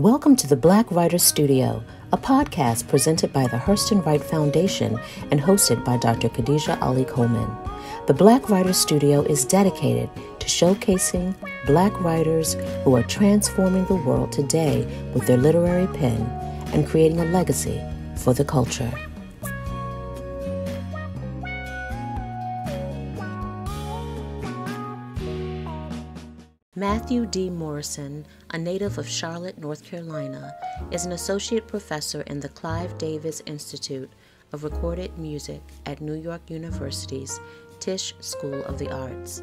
Welcome to the Black Writers Studio, a podcast presented by the Hurston Wright Foundation and hosted by Dr. Khadijah Ali-Coleman. The Black Writers Studio is dedicated to showcasing Black writers who are transforming the world today with their literary pen and creating a legacy for the culture. Matthew D. Morrison, a native of Charlotte, North Carolina, is an associate professor in the Clive Davis Institute of Recorded Music at New York University's Tisch School of the Arts.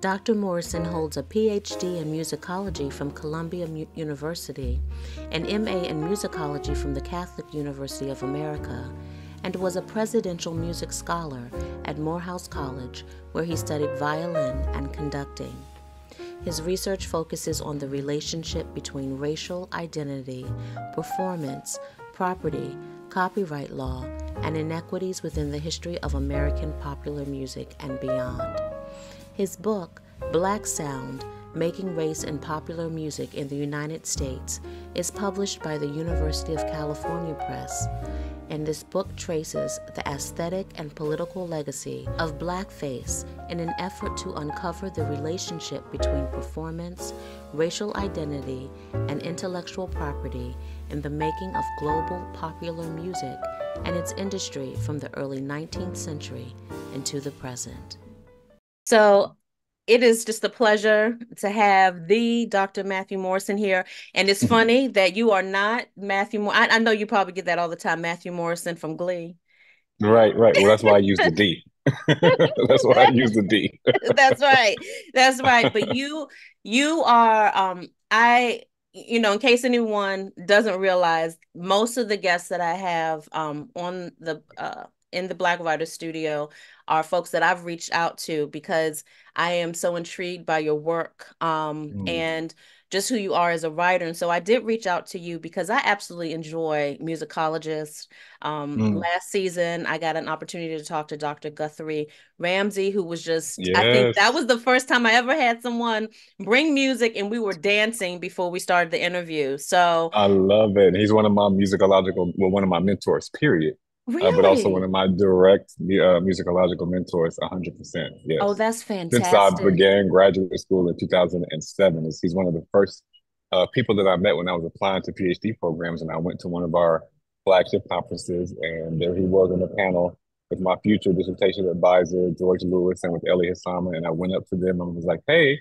Dr. Morrison holds a Ph.D. in musicology from Columbia University, an M.A. in musicology from the Catholic University of America, and was a presidential music scholar at Morehouse College, where he studied violin and conducting. His research focuses on the relationship between racial identity, performance, property, copyright law, and inequities within the history of American popular music and beyond. His book, Black Sound: Making Race in Popular Music in the United States, is published by the University of California Press, and this book traces the aesthetic and political legacy of blackface in an effort to uncover the relationship between performance, racial identity, and intellectual property in the making of global popular music and its industry from the early 19th century into the present. So it is just a pleasure to have the Dr. Matthew Morrison here. And it's funny that you are not Matthew Morrison. I know you probably get that all the time, Matthew Morrison from Glee. Right. Well, that's why I use the D. That's why I use the D. That's right. That's right. But you are in case anyone doesn't realize, most of the guests that I have on the in the Black Writer Studio are folks that I've reached out to because I am so intrigued by your work and just who you are as a writer. And so I did reach out to you because I absolutely enjoy musicologists. Last season, I got an opportunity to talk to Dr. Guthrie Ramsey, who was just, I think that Yes. was the first time I ever had someone bring music and we were dancing before we started the interview. So I love it. He's one of my one of my mentors, period. But also one really, of my direct musicological mentors, 100%. oh, Yes. that's Since I fantastic. began graduate school in 2007, he's one of the first people that I met when I was applying to PhD programs. And I went to one of our flagship conferences, and there he was on the panel with my future dissertation advisor, George Lewis, and with Ellie Hassama. And I went up to them and was like, hey,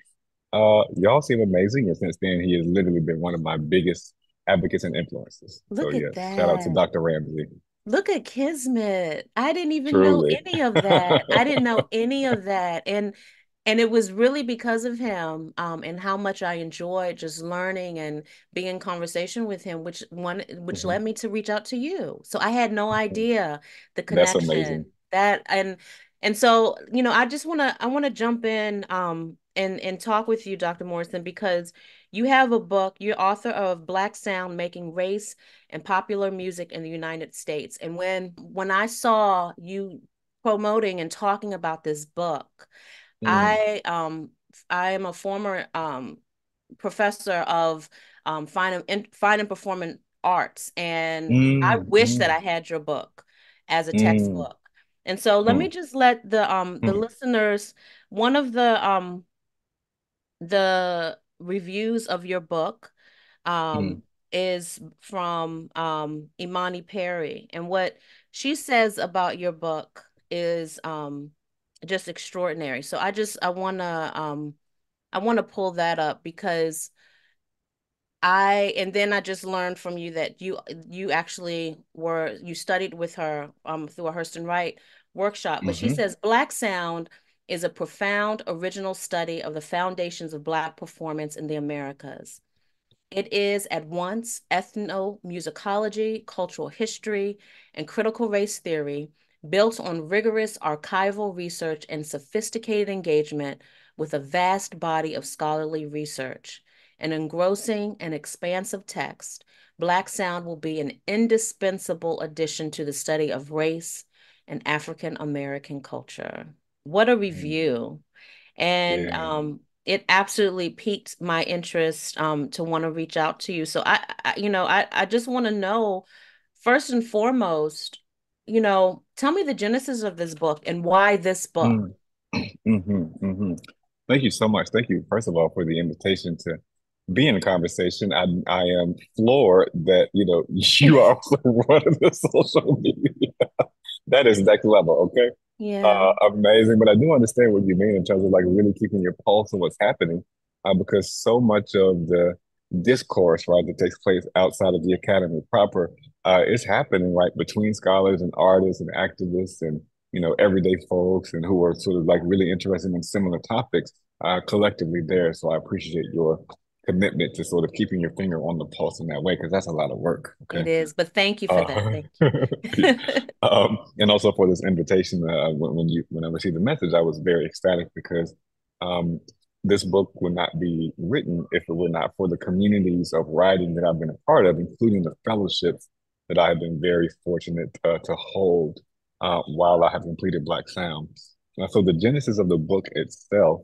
y'all seem amazing. And since then, he has literally been one of my biggest advocates and influences. So Look at yes, shout out to that. Dr. Ramsey. Look at Kismet. I didn't even know Truly. any of that. I didn't know any of that. And it was really because of him, and how much I enjoyed just learning and being in conversation with him, which Mhm. led me to reach out to you. So I had no idea the That's connection amazing. that and so, I want to jump in and talk with you, Dr. Morrison, because you have a book, you're author of Black Sound: Making Race and Popular Music in the United States. And when I saw you promoting and talking about this book, Mm, I am a former professor of fine and performing arts, and I mm, wish that mm, I had your book as a mm, textbook. And so let me mm, just let the mm, listeners, one of the reviews of your book um, mm, is from Imani Perry. And what she says about your book is just extraordinary. So I want to pull that up because and then I just learned from you that you actually you studied with her through a Hurston Wright workshop. But she mhm, says Black Sound is a profound original study of the foundations of Black performance in the Americas. It is at once ethnomusicology, cultural history, and critical race theory, built on rigorous archival research and sophisticated engagement with a vast body of scholarly research. An engrossing and expansive text, Black Sound will be an indispensable addition to the study of race and African American culture. What a mm. review. And Yeah. it absolutely piqued my interest to want to reach out to you. So I just want to know first and foremost, tell me the genesis of this book and why this book. Mm, Thank you so much. Thank you, first of all, for the invitation to be in a conversation. I am floored that, you are also one of the social media. That is next level, okay? Yeah, Amazing. But I do understand what you mean in terms of like really keeping your pulse on what's happening, because so much of the discourse, right, that takes place outside of the academy proper, is happening right between scholars and artists and activists and everyday folks and who are sort of like really interested in similar topics, collectively there. So I appreciate your commitment to sort of keeping your finger on the pulse in that way, because that's a lot of work. it Okay. is. But thank you for that. Uh, Thank you. and also for this invitation. When I received the message, I was very ecstatic because um, this book would not be written if it were not for the communities of writing that I've been a part of, including the fellowships that I have been very fortunate to hold while I have completed Black Sound. So the genesis of the book itself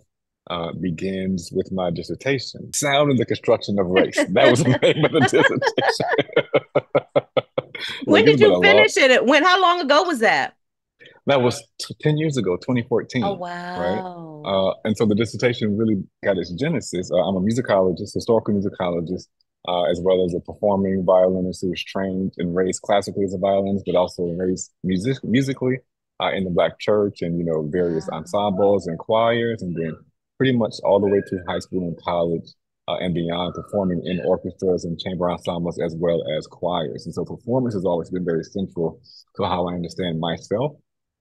begins with my dissertation, Sound and the Construction of Race. That was the name of the dissertation. When Look, it's did been you a long, finish it? How long ago was that? that was 10 years ago, Oh, 2014, right? wow. And so the dissertation really got its genesis. I'm a musicologist, historical musicologist, as well as a performing violinist who was trained and raised classically as a violinist, but also raised musically in the Black church and, various Wow. ensembles and choirs, and then pretty much all the way through high school and college and beyond, performing in orchestras and chamber ensembles as well as choirs. And so performance has always been very central to how I understand myself,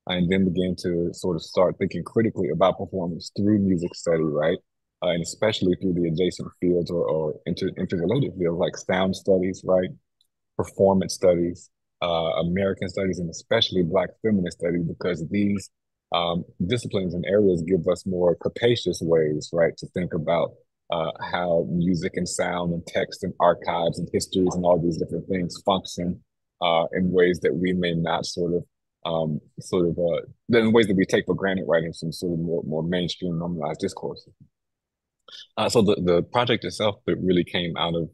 and then began to sort of start thinking critically about performance through music study, right? And especially through the adjacent fields or interrelated fields like sound studies, right? Performance studies, American studies, and especially Black feminist studies, because these disciplines and areas give us more capacious ways, right, to think about how music and sound and text and archives and histories and all these different things function in ways that we may not in ways that we take for granted, right, in some sort of more mainstream normalized discourse. So the project itself, it really came out of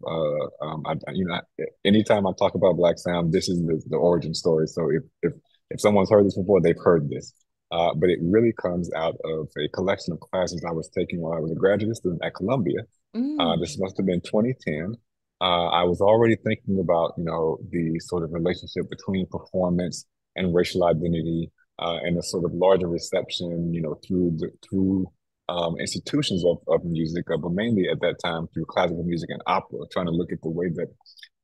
anytime I talk about Black Sound, this is the origin story. So if someone's heard this before, they've heard this. But it really comes out of a collection of classes I was taking while I was a graduate student at Columbia. This Mm. must have been 2010. I was already thinking about, the sort of relationship between performance and racial identity, and a sort of larger reception, through institutions of music, but mainly at that time through classical music and opera, trying to look at the way that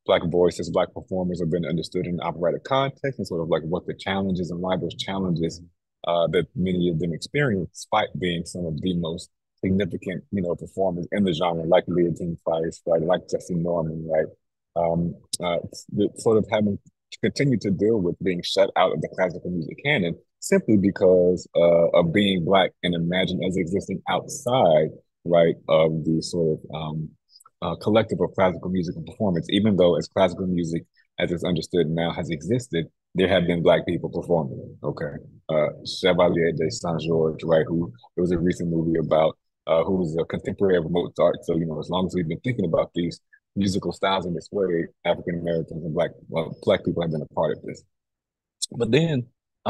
Black voices, Black performers have been understood in operatic context, and sort of like what the challenges and why those challenges that many of them experience, despite being some of the most significant, performers in the genre, like Leontine Price, right, like Jesse Norman, right, um, sort of having to continue to deal with being shut out of the classical music canon simply because of being Black and imagined as existing outside, right, of the sort of collective of classical music and performance, even though as classical music as it's understood now has existed, there have been Black people performing it. Okay. Chevalier de Saint George, right, who there was a recent movie about, who's a contemporary of Mozart. So, as long as we've been thinking about these musical styles in this way, African Americans and Black people have been a part of this. But then,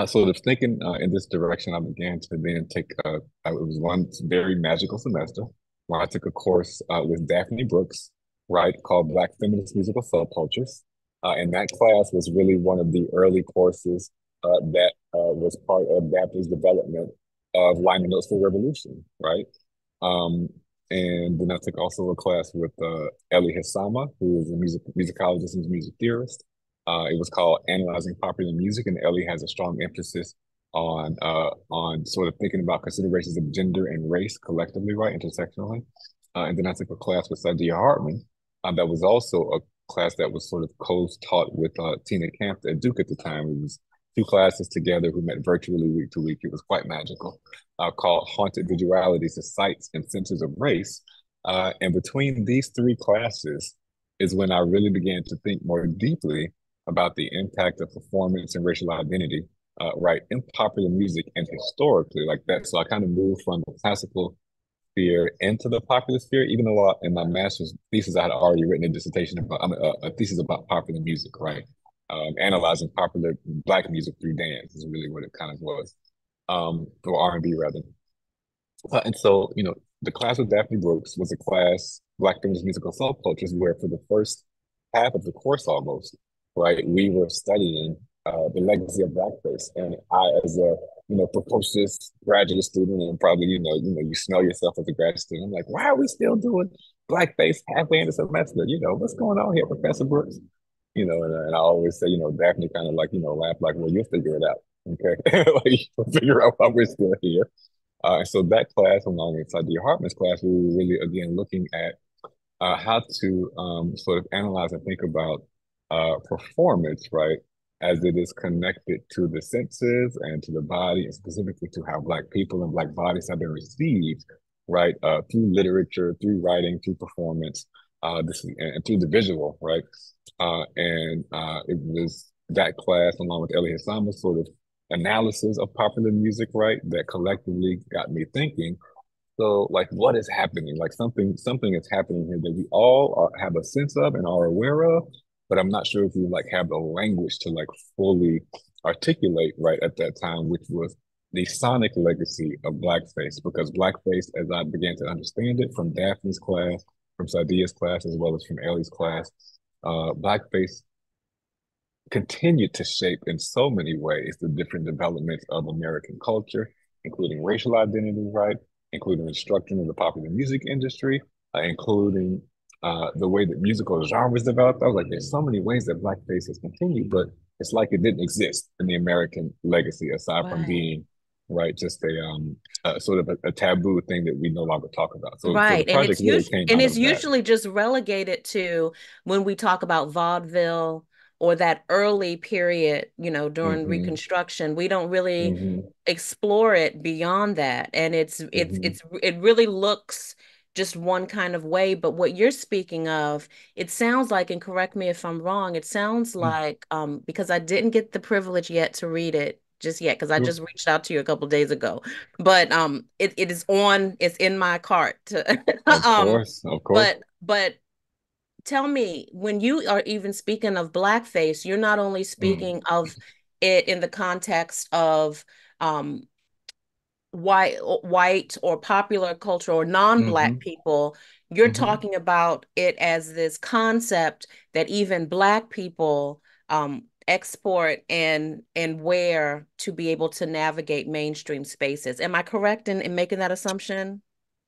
sort of thinking in this direction, I began to then take, it was one very magical semester where I took a course with Daphne Brooks, right, called Black Feminist Musical Subcultures. And that class was really one of the early courses that was part of Daphne's development of Liner Notes for Revolution, right? Um, and then I took also a class with Ellie Hassama, who is a musicologist and music theorist. It was called Analyzing Popular Music, and Ellie has a strong emphasis on sort of thinking about considerations of gender and race collectively, right, intersectionally. And then I took a class with Sadia Hartman, that was also a class that was sort of co-taught with Tina Camp at Duke at the time. It was two classes together who met virtually week to week. It was quite magical. Called Haunted Visualities, the Sites and Senses of Race. And between these three classes is when I really began to think more deeply about the impact of performance and racial identity, right, in popular music and historically like that. So I kind of moved from the classical sphere into the popular sphere, even though in my master's thesis I had already written a dissertation about, a thesis about popular music, right? Analyzing popular Black music through dance is really what it kind of was, or R&B rather. And so, the class with Daphne Brooks was a class, Black feminist musical subcultures, where for the first half of the course almost, right, we were studying the legacy of blackface. And I, as a, precocious graduate student, and probably, you smell yourself as a graduate student, I'm like, why are we still doing blackface halfway in the semester? What's going on here, Professor Brooks? And I always say, Daphne kind of like, laugh like, well, you'll figure it out. Okay. Like, you'll figure out why we're still here. So that class, along with Sadia Hartman's class, we were really, again, looking at how to sort of analyze and think about performance, right, as it is connected to the senses and to the body, and specifically to how Black people and Black bodies have been received, right, through literature, through writing, through performance, and through the visual, right? It was that class, along with Elie Hassama's sort of analysis of popular music, right, that collectively got me thinking. So, like, what is happening? Like, something is happening here that we all have a sense of and are aware of, but I'm not sure if we like have the language to like fully articulate right at that time, which was the sonic legacy of blackface. Because blackface, as I began to understand it from Daphne's class, from Sadia's class, as well as from Ellie's class, blackface continued to shape in so many ways the different developments of American culture, including racial identity, right? Including the structuring of the popular music industry, including the way that musical genres developed. I was like, there's so many ways that blackface has continued, but it's like it didn't exist in the American legacy, aside from Right. being, right, just a sort of a taboo thing that we no longer talk about. So the Right. And project really came out it's of that. usually just relegated to when we talk about vaudeville or that early period, during Hmm. Reconstruction, we don't really Hmm. explore it beyond that. And Hmm. it really looks just one kind of way. But what you're speaking of, it sounds like, and correct me if I'm wrong, it sounds like because I didn't get the privilege yet to read it just yet, because I Sure. just reached out to you a couple days ago. But it's in my cart to Of course, of course. but tell me, when you are even speaking of blackface, you're not only Mm. speaking of it in the context of um white or popular culture or non-black Hmm. people. You're Hmm. talking about it as this concept that even black people export and wear to be able to navigate mainstream spaces. Am I correct in making that assumption?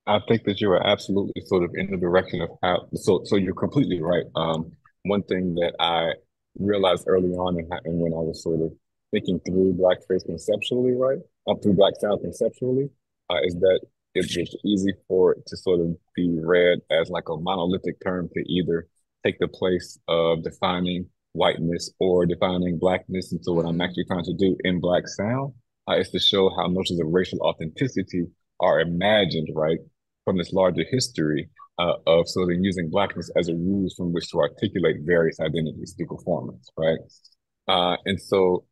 I think that you are absolutely sort of in the direction of how, so you're completely right. One thing that I realized early on and when I was sort of thinking through blackface conceptually, right, up through Black Sound conceptually, is that it was easy for it to sort of be read as like a monolithic term to either take the place of defining whiteness or defining blackness. And so what I'm Hmm. actually trying to do in Black Sound, is to show how notions of racial authenticity are imagined, right, from this larger history of sort of using blackness as a ruse from which to articulate various identities through performance, right? And so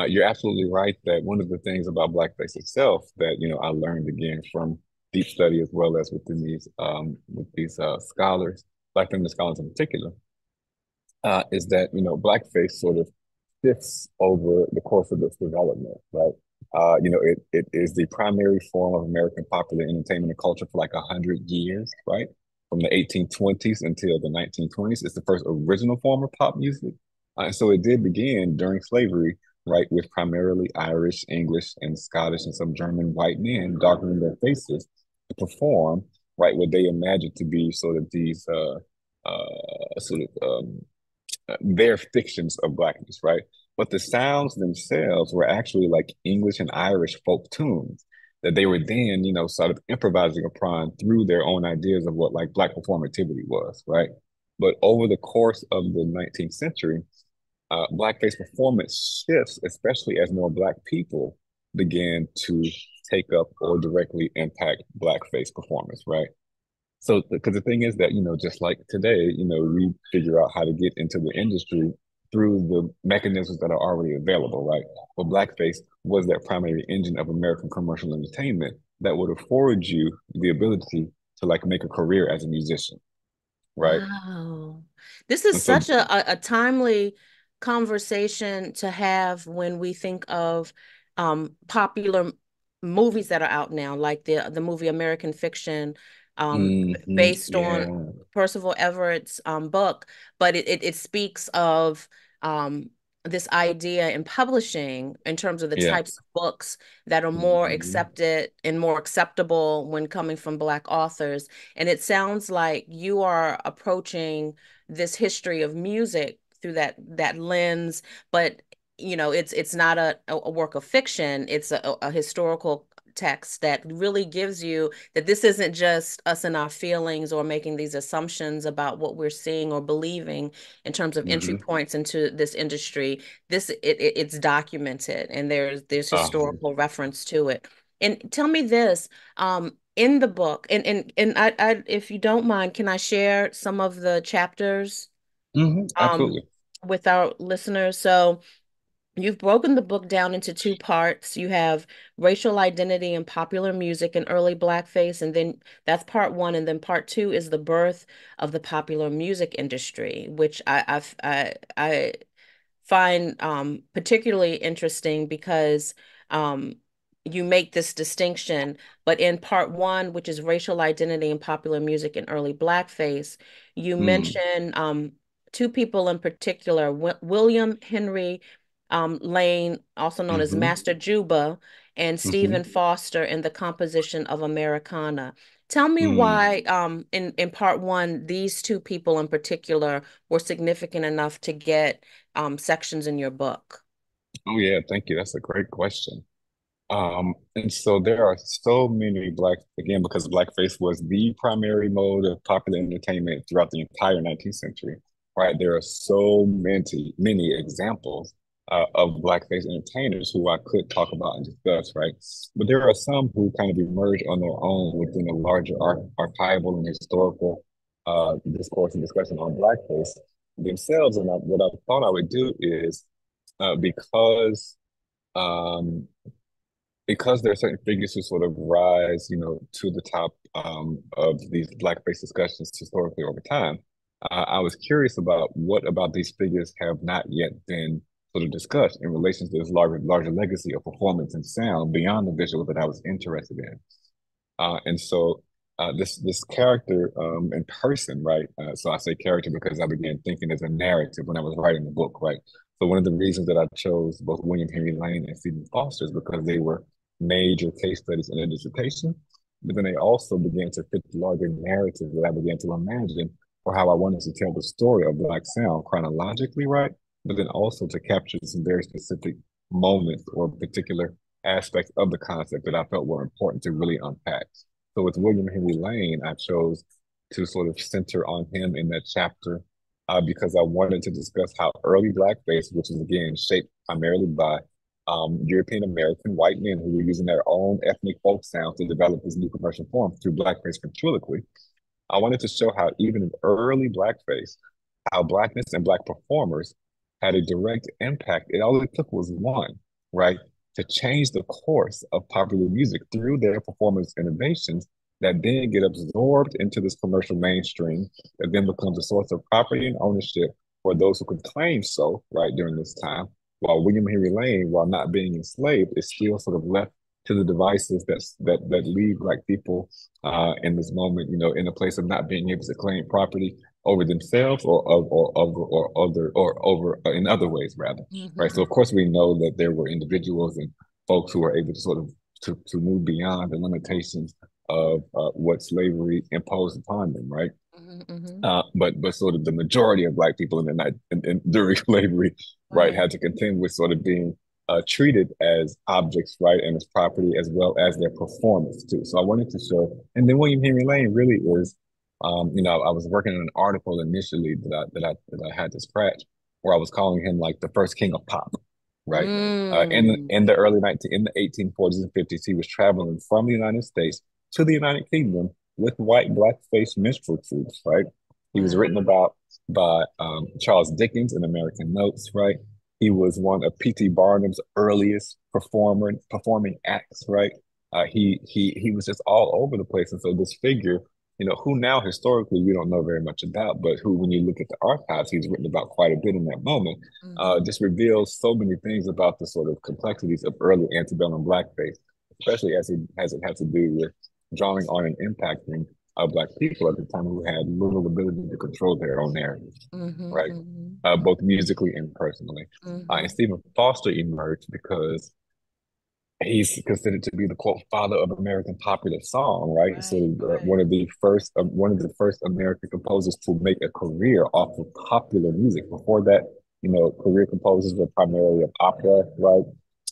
you're absolutely right that one of the things about blackface itself that I learned again from deep study as well as with these scholars, Black feminist scholars in particular, is that blackface sort of shifts over the course of its development, right? It is the primary form of American popular entertainment and culture for like 100 years, right? From the 1820s until the 1920s. It's the first original form of pop music. And so it did begin during slavery, right, with primarily Irish, English, and Scottish and some German white men darkening their faces to perform, right, what they imagined to be sort of these sort of their fictions of blackness, right? But the sounds themselves were actually like English and Irish folk tunes that they were then, sort of improvising upon through their own ideas of what like Black performativity was, right? But over the course of the 19th century, Blackface performance shifts, especially as more Black people began to take up or directly impact Blackface performance, right? So, because the thing is that, just like today, we figure out how to get into the industry through the mechanisms that are already available, right? But blackface was that primary engine of American commercial entertainment that would afford you the ability to like make a career as a musician, right? Wow. This is And so, such a timely conversation to have when we think of popular movies that are out now, like the movie American Fiction, based on yeah, Percival Everett's book, but it speaks of um, this idea in publishing in terms of the yeah. types of books that are more Mhm. accepted and more acceptable when coming from Black authors. And it sounds like you are approaching this history of music through that lens, but it's not a work of fiction. It's a historical text that really gives you that this isn't just us and our feelings or making these assumptions about what we're seeing or believing in terms of entry Mhm. points into this industry. It's documented and there's Um, historical reference to it. And tell me this, in the book, and if you don't mind, can I share some of the chapters um absolutely. with our listeners? So you've broken the book down into two parts. You have racial identity and popular music in early Blackface, and then that's part one, and then part two is the birth of the popular music industry, which I find particularly interesting because you make this distinction. But in part one, which is racial identity and popular music in early Blackface, you Mm, mention two people in particular, William Henry Lane, also known as hmm Master Juba, and hmm Stephen Foster in the composition of Americana. Tell me mm. why, in part one, these two people in particular were significant enough to get sections in your book. Oh yeah, thank you. That's a great question. And so there are so many again, because blackface was the primary mode of popular entertainment throughout the entire 19th century, right? There are so many examples of blackface entertainers who I could talk about and discuss, right? But there are some who kind of emerge on their own within a larger archival and historical discourse and discussion on blackface themselves. And what I thought I would do is because um, because there are certain figures who sort of rise, to the top of these blackface discussions historically over time. I was curious about what about these figures have not yet been sort of discussed in relation to this larger legacy of performance and sound beyond the visual that I was interested in. And so this character in person, right? So I say character because I began thinking as a narrative when I was writing the book, right? So one of the reasons that I chose both William Henry Lane and Stephen Foster is because they were major case studies in a dissertation, but then they also began to fit the larger narrative that I began to imagine for how I wanted to tell the story of Black sound chronologically, right? But then also to capture some very specific moments or particular aspects of the concept that I felt were important to really unpack. So with William Henry Lane, I chose to sort of center on him in that chapter because I wanted to discuss how early blackface, which is again shaped primarily by European American white men who were using their own ethnic folk sounds to develop this new commercial form through blackface ventriloquy. I wanted to show how even in early blackface, how blackness and black performers had a direct impact. It all it took was one, right, to change the course of popular music through their performance innovations that then get absorbed into this commercial mainstream that then becomes a source of property and ownership for those who could claim so, right, during this time. While William Henry Lane, while not being enslaved, is still sort of left to the devices that leave Black people in this moment, in a place of not being able to claim property over themselves or other or over in other ways rather, right? So Hmm. of course we know that there were individuals and folks who were able to sort of to move beyond the limitations of what slavery imposed upon them, right? Hmm. Hmm. But sort of the majority of Black people in the night during slavery, right, Right. had to contend with sort of being treated as objects, right, and as property as well as their performance too. So I wanted to show, and then William Henry Lane really is, I was working on an article initially that I had to scratch, where I was calling him like the first king of pop, right? Mm. In the in the 1840s and 50s, he was traveling from the United States to the United Kingdom with white blackface minstrel troops, right? He was Wow. written about by Charles Dickens in American Notes, right? He was one of P.T. Barnum's earliest performing acts, right? He was just all over the place. And so this figure, who now historically we don't know very much about, but who, when you look at the archives, he's written about quite a bit in that moment, just reveals so many things about the sort of complexities of early antebellum blackface, especially as it has to do with drawing on and impacting Black people at the time who had little ability to control their own narratives, right? Both musically and personally. And Stephen Foster emerged because he's considered to be the quote father of American popular song, right? So one of the first American composers to make a career off of popular music. Before that, career composers were primarily of opera, right?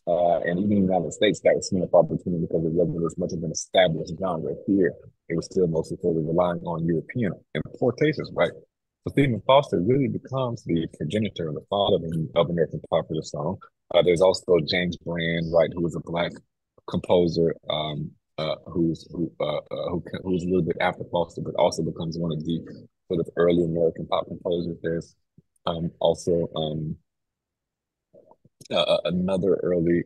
And even in the United States, that was seen of opportunity because it wasn't as much of an established genre here. It was still mostly sort of relying on European importations, right? So Stephen Foster really becomes the progenitor, the father of American popular song. There's also James Brand, right, who was a Black composer, who's a little bit after Foster, but also becomes one of the sort of early American pop composers. There's also another early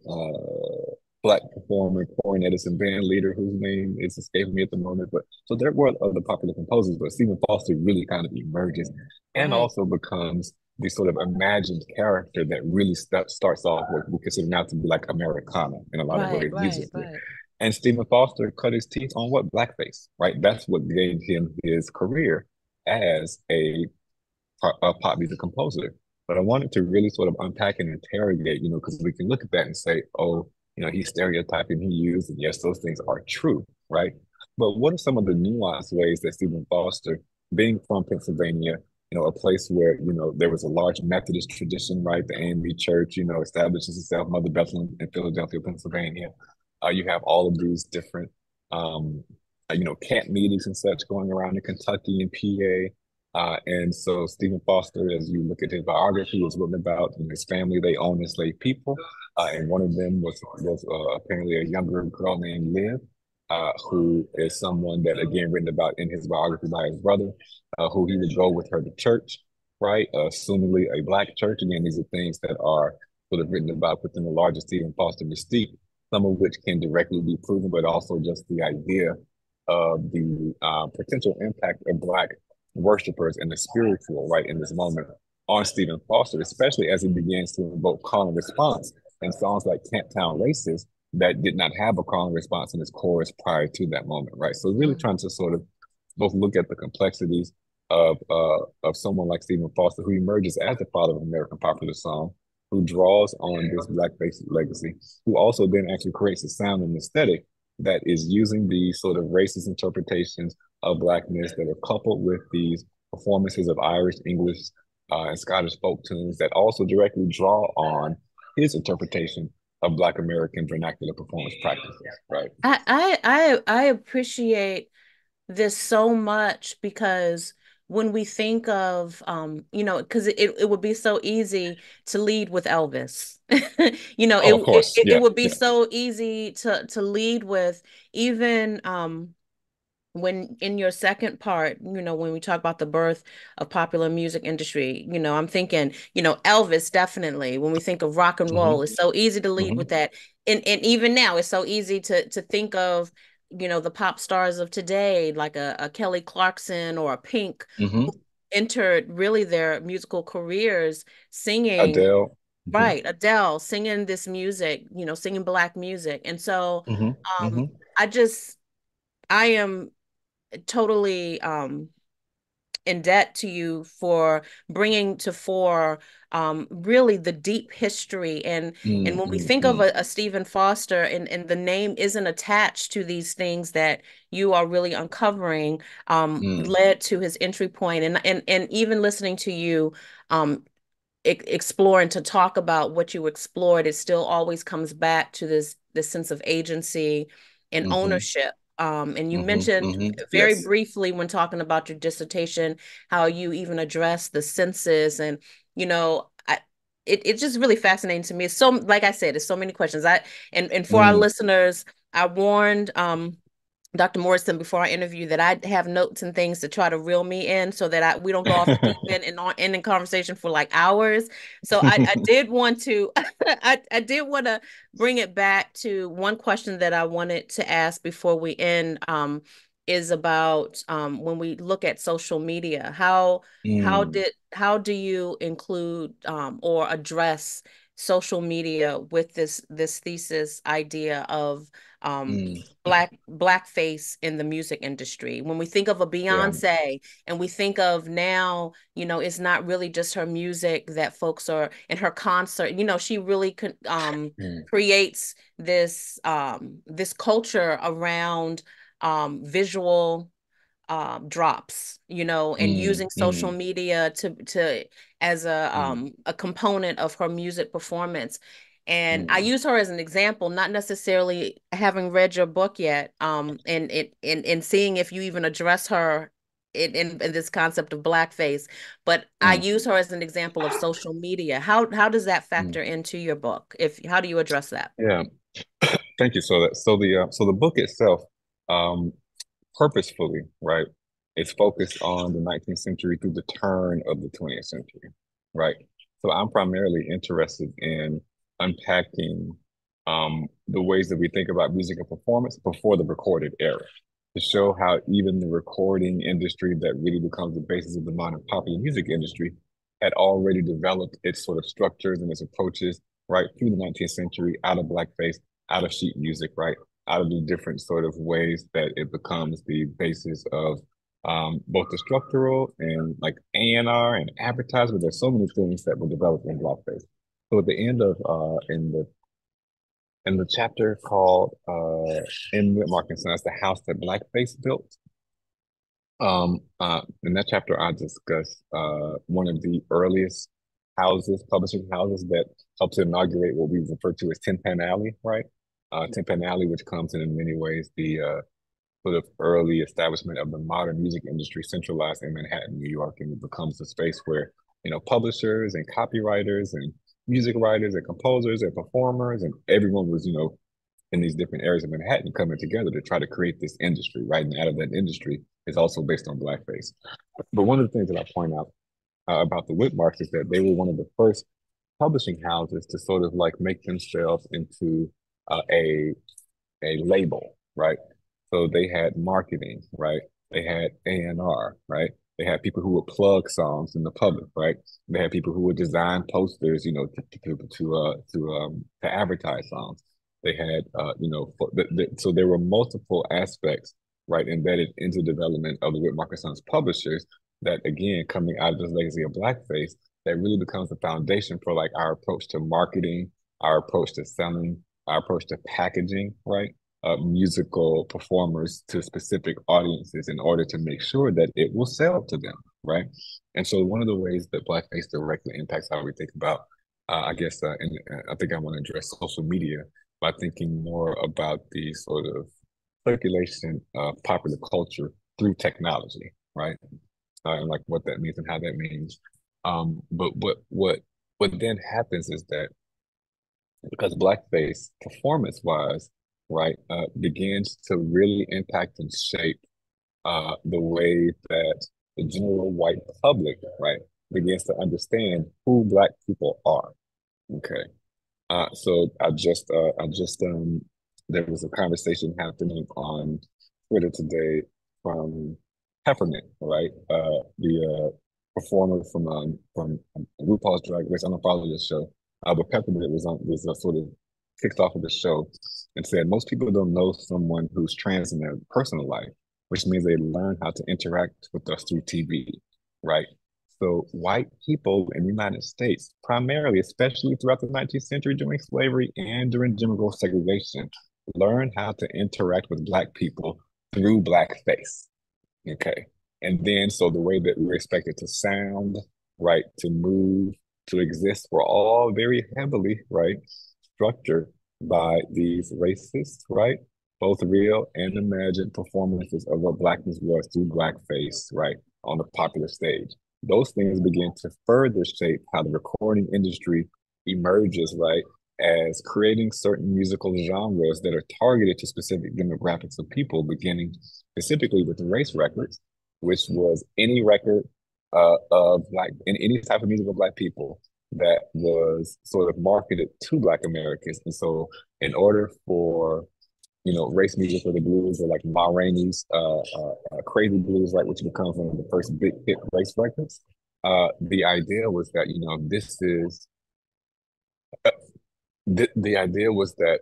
Black performer, cornetist and band leader, whose name is escaping me at the moment. But so there were other popular composers, but Stephen Foster really kind of emerges and also becomes the sort of imagined character that really starts off what we consider now to be like Americana in a lot of ways musically. And Stephen Foster cut his teeth on what blackface, right? That's what gave him his career as a pop music composer. But I wanted to really sort of unpack and interrogate, because we can look at that and say, oh, he's stereotyping, he used, and yes, those things are true, right? But what are some of the nuanced ways that Stephen Foster, being from Pennsylvania, a place where, there was a large Methodist tradition, right? The AME Church, establishes itself, Mother Bethlehem in Philadelphia, Pennsylvania. You have all of these different, camp meetings and such going around in Kentucky and PA. And so Stephen Foster, as you look at his biography, was written about his family. They owned enslaved people, and one of them was apparently a younger girl named Liv, who is someone that again written about in his biography by his brother, who he would go with her to church, right? Assumingly a Black church. Again, these are things that are sort of written about within the larger Stephen Foster mystique, some of which can directly be proven, but also just the idea of the potential impact of Black worshipers and the spiritual, right, in this moment on Stephen Foster, especially as he begins to invoke call and response in songs like Camptown Races that did not have a call and response in its chorus prior to that moment, right? So really trying to sort of both look at the complexities of someone like Stephen Foster, who emerges as the father of American popular song, who draws on this blackface legacy, who also then actually creates a sound and aesthetic that is using these sort of racist interpretations of Blackness that are coupled with these performances of Irish, English, and Scottish folk tunes that also directly draw on his interpretation of Black American vernacular performance practices, right? I appreciate this so much because when we think of because it would be so easy to lead with Elvis. Oh, of course. It Yeah. would be Yeah. so easy to lead with even when in your second part, when we talk about the birth of popular music industry, I'm thinking, Elvis definitely. When we think of rock and roll, Mm-hmm. it's so easy to lead with Mm-hmm. that. And even now, it's so easy to think of, the pop stars of today, like a Kelly Clarkson or a Pink, who Mm-hmm. entered really their musical careers singing, Adele. Mm-hmm. right, Adele singing this music, singing Black music. And so Mm-hmm. um Mm-hmm. I just I am totally in debt to you for bringing to fore really the deep history and when we think of Mm-hmm. a Stephen Foster and the name isn't attached to these things that you are really uncovering Mm-hmm. led to his entry point and even listening to you um explore and to talk about what you explored, it still always comes back to this sense of agency and Mm-hmm. ownership. And you Mm-hmm. mentioned Mm-hmm. very Yes. briefly when talking about your dissertation how you even address the census and it's just really fascinating to me. It's so like I said, it's so many questions. And for our Mm. listeners, I warned Dr. Morrison before our interview that I have notes and things to try to reel me in so that we don't go off the deep end and end in conversation for like hours. So I did want to I did want to bring it back to one question that I wanted to ask before we end, is about when we look at social media, Mm, how do you include or address social media with this thesis idea of um mm, blackface in the music industry? When we think of a yeah. Beyonce and we think of now, it's not really just her music that folks are in her concert. She really Mm, creates this culture around visual drops, and mm, using social mm, media to as mm, a component of her music performance. And I mm, use her as an example, not necessarily having read your book yet, and seeing if you even address her in this concept of blackface. But I mm, use her as an example of social media. How does that mm. factor into your book? If How do you address that? Yeah. Thank you. So the book itself, um, purposefully, right, is focused on the 19th century through the turn of the 20th century, right? So I'm primarily interested in unpacking the ways that we think about music and performance before the recorded era, to show how even the recording industry that really becomes the basis of the modern popular music industry had already developed its sort of structures and its approaches right through the 19th century, out of blackface, out of sheet music, right? Out of the different sort of ways that it becomes the basis of both the structural and like A&R and advertisement. There's so many things that were developed in blackface. So at the end of in the chapter called in Whitmark and Sons, the house that blackface built. In that chapter, I discuss one of the earliest publishing houses that helped to inaugurate what we refer to as Tin Pan Alley, right? Tin Pan Alley, which comes in many ways the sort of early establishment of the modern music industry centralized in Manhattan, New York, and it becomes a space where, publishers and copywriters and music writers and composers and performers and everyone was, in these different areas of Manhattan coming together to try to create this industry, right? And out of that industry is also based on blackface. But one of the things that I point out about the Whitmarks is that they were one of the first publishing houses to sort of like make themselves into a label, right? So they had marketing, right? They had A&R, right? They had people who would plug songs in the public, right? They had people who would design posters, to advertise songs. They had, so there were multiple aspects, right, embedded into the development of the Whitmark and Sons publishers that, again, coming out of this legacy of blackface, that really becomes the foundation for like our approach to marketing, our approach to selling, our approach to packaging, right? Musical performers to specific audiences in order to make sure that it will sell to them, right? And so one of the ways that blackface directly impacts how we think about, and I think I want to address social media by thinking more about the sort of circulation of popular culture through technology, right? And like what that means and how that means. But what then happens is that because blackface performance wise, right, begins to really impact and shape the way that the general white public, right, begins to understand who Black people are. Okay. So there was a conversation happening on Twitter today from Peppermint, right? The performer from RuPaul's Drag Race. I don't follow this show, but Peppermint was sort of kicked off of the show and said most people don't know someone who's trans in their personal life, which means they learn how to interact with us through TV, right? So white people in the United States, primarily, especially throughout the 19th century during slavery and during Jim Crow segregation, learned how to interact with Black people through blackface. Okay. And then, so the way that we're expected to sound, right, to move, to exist, were all very heavily, right, structured by these racist, right, both real and imagined performances of what Blackness was through blackface, right, on the popular stage. Those things begin to further shape how the recording industry emerges, right, as creating certain musical genres that are targeted to specific demographics of people, beginning specifically with the race records, which was any record of like in any type of music of Black people that was sort of marketed to Black Americans. And so, in order for race music or the blues or like Ma Rainey's Crazy Blues, right, which becomes one of the first big hit race records. The idea was that, the idea was that,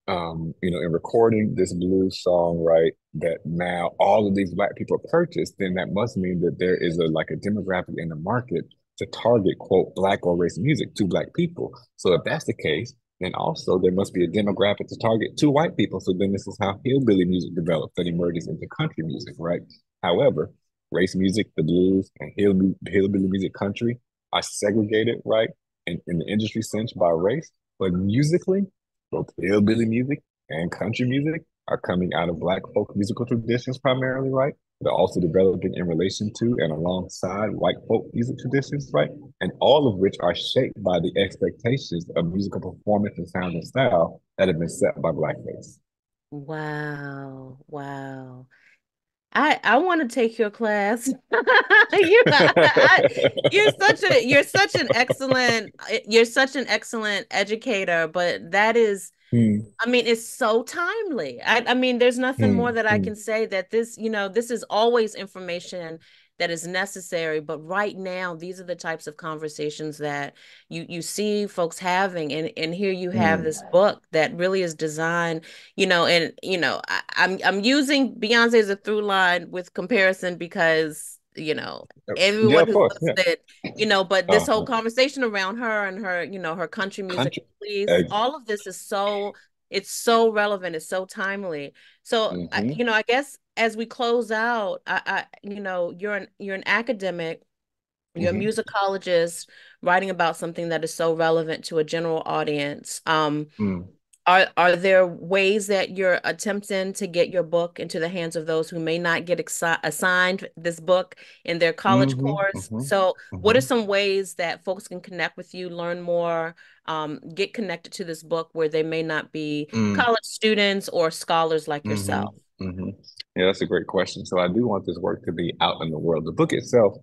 in recording this blues song, right, that now all of these Black people purchase, then that must mean that there is a demographic in the market to target, quote, Black or race music to Black people. So if that's the case, then also there must be a demographic to target to white people. So then this is how hillbilly music develops, that emerges into country music, right? However, race music, the blues, and hillbilly music country are segregated, right, in the industry sense by race. But musically, both hillbilly music and country music are coming out of Black folk musical traditions primarily, right? They're also developing in relation to and alongside white folk music traditions, right? And all of which are shaped by the expectations of musical performance and sound and style that have been set by Blackface. Wow. Wow. I want to take your class. You're such an excellent educator, but that is, Hmm, I mean, it's so timely. I mean, there's nothing hmm, more that I hmm, can say that this is always information that is necessary. But right now, these are the types of conversations that you see folks having, and here you have hmm. this book that really is designed, and I'm using Beyonce as a through line with comparison because Yeah, everyone of who's course. Yeah. listening, but this whole Uh-huh. conversation around her and her country music, Country. please, Ex- all of this is it's so relevant, it's so timely. So mm-hmm, I guess as we close out, you're an academic, you're a mm-hmm, musicologist writing about something that is so relevant to a general audience. mm, Are there ways that you're attempting to get your book into the hands of those who may not get assigned this book in their college mm-hmm, course? mm-hmm, So, what are mm-hmm, some ways that folks can connect with you, learn more, get connected to this book where they may not be mm. college students or scholars like hmm yourself? hmm Yeah, that's a great question. So I do want this work to be out in the world. The book itself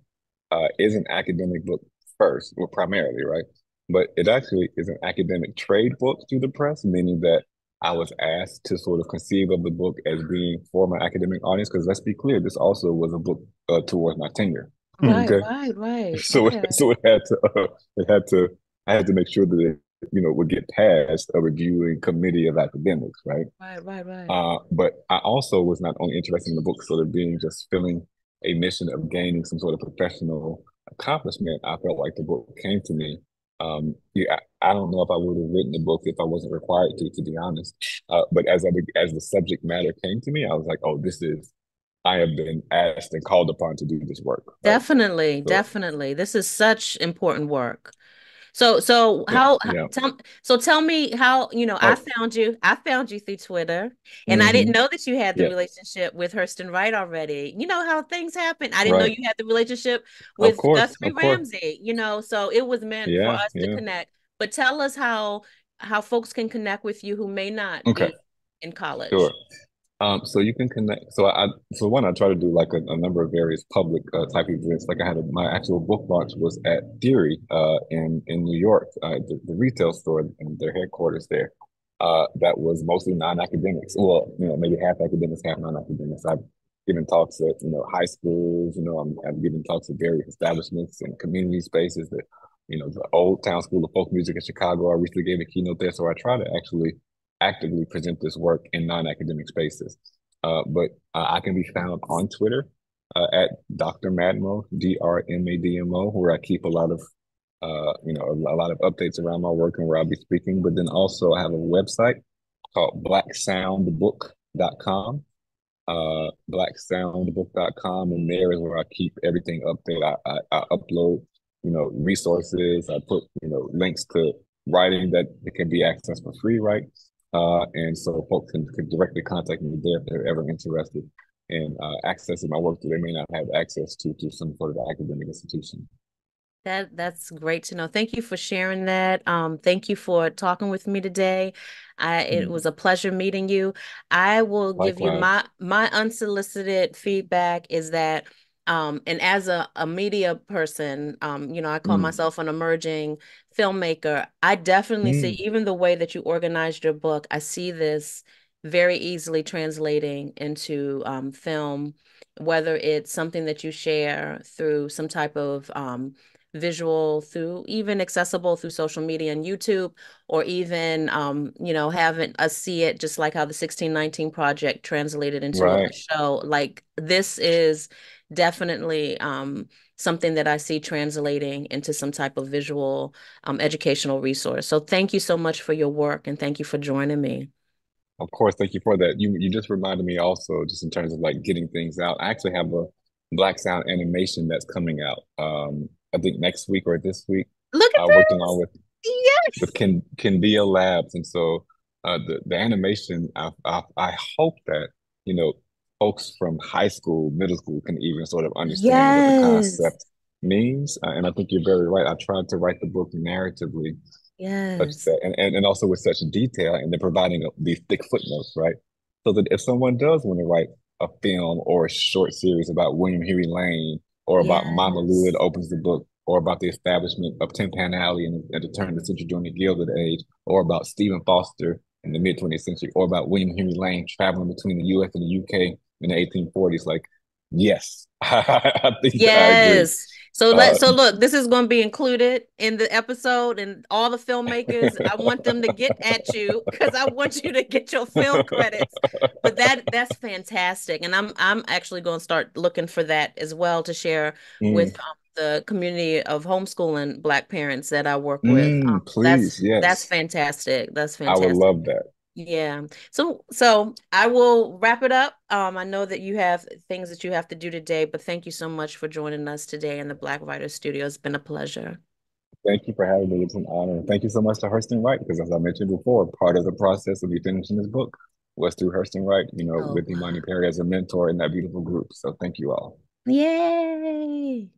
is an academic book first, well, primarily, right? But it actually is an academic trade book through the press, meaning that I was asked to sort of conceive of the book as being for my academic audience. Because let's be clear, this also was a book towards my tenure. Right, Okay, right, right. so Okay. it had to I had to make sure that it would get past a reviewing committee of academics, right? Right, right, right. But I also was not only interested in the book sort of being just filling a mission of gaining some sort of professional accomplishment. I felt like the book came to me. Yeah, I don't know if I would have written the book if I wasn't required to be honest. But as the subject matter came to me, I was like, oh, I have been asked and called upon to do this work, right? Definitely, So definitely. This is such important work. So yeah, how yeah. tell me how, Oh, I found you through Twitter, and I didn't mm-hmm. know that you had the Yeah, relationship with Hurston Wright already. You know how things happen. I didn't know right. you had the relationship with Guthrie Of course. Ramsey, so it was meant for Yeah, us to yeah. connect. But tell us how folks can connect with you who may not Okay, be in sure. college. So you can connect. So one, I try to do like a number of various public type events. Like I had my actual book launch was at Theory in New York, the retail store and their headquarters there. That was mostly non-academics. Well, maybe half academics, half non-academics. I've given talks at high schools. I've given talks at various establishments and community spaces. That the Old Town School of Folk Music in Chicago. I recently gave a keynote there. So I try to actually actively present this work in non-academic spaces. But I can be found on Twitter at Dr. Madmo, DRMADMO, where I keep a lot of a lot of updates around my work and where I'll be speaking. But then also I have a website called blacksoundbook.com. Blacksoundbook.com, and there is where I keep everything updated. I upload, resources. I put, links to writing that it can be accessed for free, right? And so folks can directly contact me there if they're ever interested in accessing my work that they may not have access to some sort of academic institution. That's great to know. Thank you for sharing that. Thank you for talking with me today. It Mm, was a pleasure meeting you. I will give you likewise. my unsolicited feedback is that and as a media person, I call Mm, myself an emerging filmmaker. I definitely see mm, even the way that you organized your book, I see this very easily translating into film, whether it's something that you share through some type of visual through even accessible through social media and YouTube, or even having us see it just like how the 1619 project translated into a right. show. Like this is definitely something that I see translating into some type of visual educational resource. So thank you so much for your work and thank you for joining me. Of course, thank you for that. You just reminded me also, just in terms of like getting things out. I actually have a Black Sound animation that's coming out. I think next week or this week. Look at Working on this. with Yes. Candia Labs, and so the animation. I hope that you know folks from high school, middle school can even sort of understand what the Yes. concept means. And I think you're very right. I tried to write the book narratively such Yes. that and also with such detail and then providing these thick footnotes, right? So that if someone does want to write a film or a short series about William Henry Lane or about Mama Lou that Yes. opens the book or about the establishment of Tin Pan Alley at the turn of the century during the Gilded Age or about Stephen Foster in the mid 20th century or about William Henry Lane traveling between the US and the UK in the 1840s, like, yes, I think that I agree. Yes. So Uh, look, this is going to be included in the episode and all the filmmakers, I want them to get at you because I want you to get your film credits. But that's fantastic. And I'm actually going to start looking for that as well to share with mm, the community of homeschooling Black parents that I work with. please, That's yes. fantastic. That's I would fantastic. love that. Yeah. So I will wrap it up. I know that you have things that you have to do today, but thank you so much for joining us today in the Black Writer Studio. It's been a pleasure. Thank you for having me. It's an honor. And thank you so much to Hurston Wright, because as I mentioned before, part of the process of me finishing this book was through Hurston Wright, Oh, with wow. Imani Perry as a mentor in that beautiful group. So thank you all. Yay.